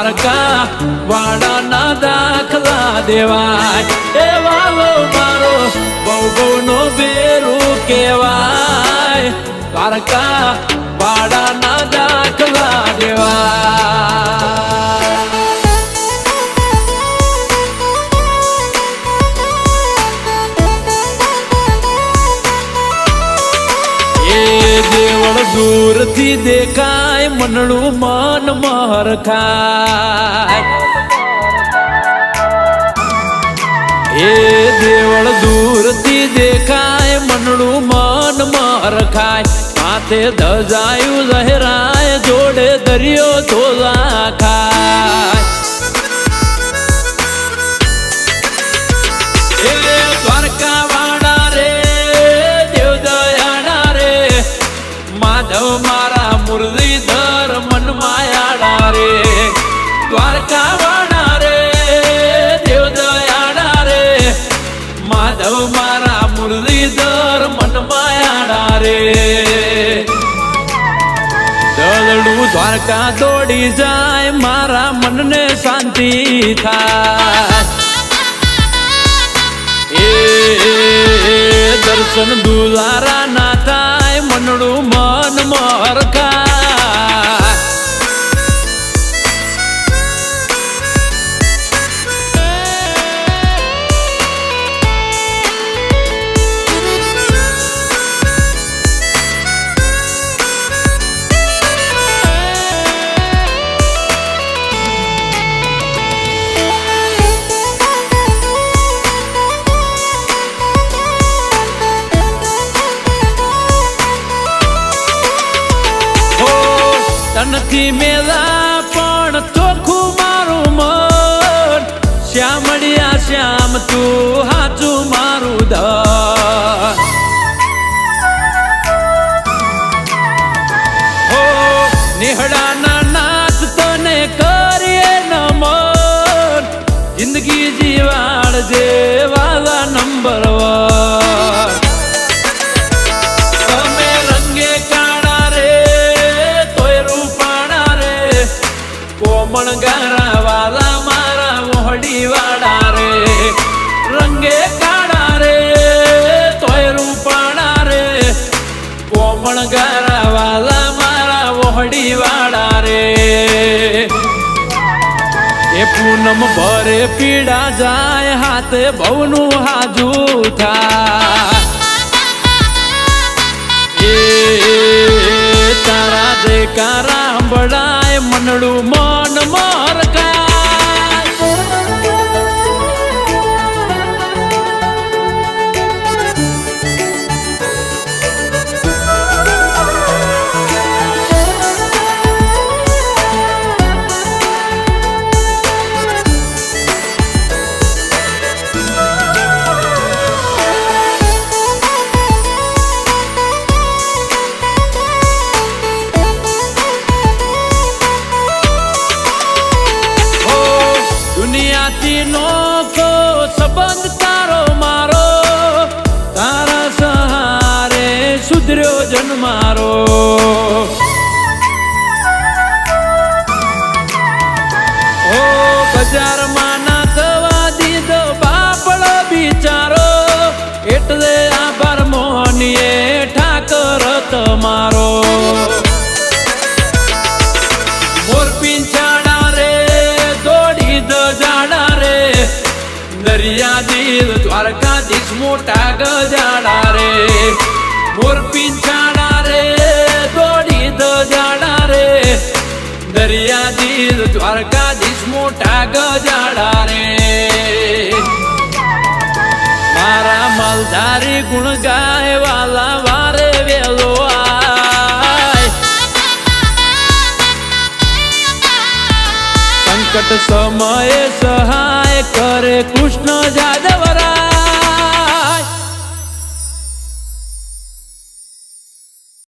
દ્વારકા વાડાના દાખલા દેવાય એ વાલો મારો બહુ બહુ નો બેરું કહેવાય દ્વારકા વાડાના દાખલા દેવાય દેવળ દૂરથી દેખાય મનડું મન મહરખાય એ દેવળ દૂરથી દેખાય મનડું મન મહરખાય માથે ધજાયું લહેરાય જોડે દરિયો ધોલા ખાય એ દ્વારકા વાડા રે માધવ મારા મુરલીધર મન માયાડા રે દ્વારકા વાડા રે દેવ દયાડા રે માધવ મારા મુરલીધર મન માયાડા રે દલડું દ્વારકા દોડી જાય મારા મનને શાંતિ થાય એ દર્શન દુલારા ના થાય મનડું મન મરખાય તનથી મેલા પણ ચોખ્ખું મારું મન શ્યામડિયા શ્યામ તું હાચું મારું ધન હો નિહળાના નાથ તને કરીએ નમન જિંદગી જીવાડ જે વાલા નંબર 1 ગણગારા વાલા મારા મોહડી વાડા રે રંગે કાળા રે તોય રૂપાણા રે કોમણ ગારા વાલા મારા મોહડી વાડા રે એ પૂનમ ભરે પીડા જાય હાથે ભવનું હાજુ થાય એ તારા દેકારા અંબડાય મનડું મન મરકાય નોખો સંબંધ તારો મારો તારા સહારે સુધર્યો જન મારો ઓ બજારમાં ના થવા દીધો બાપડો બિચારો એટલે આભાર મોહનીએ ઠાકર તમારો મોર પિંછાડા રે દોડી દજાડા રે દરિયાદીર દ્વારકાધીશ મોટા ગજાડા રે મોર પિંછાડા રે દોડી દજાડા રે દરિયાદીર દ્વારકાધીશ મોટા ગજાડા રે મારા મલધારી ગુણ ગાય વાલા વારે વેલો સંકટ સમયે સહાય કરે કૃષ્ણ જાદવ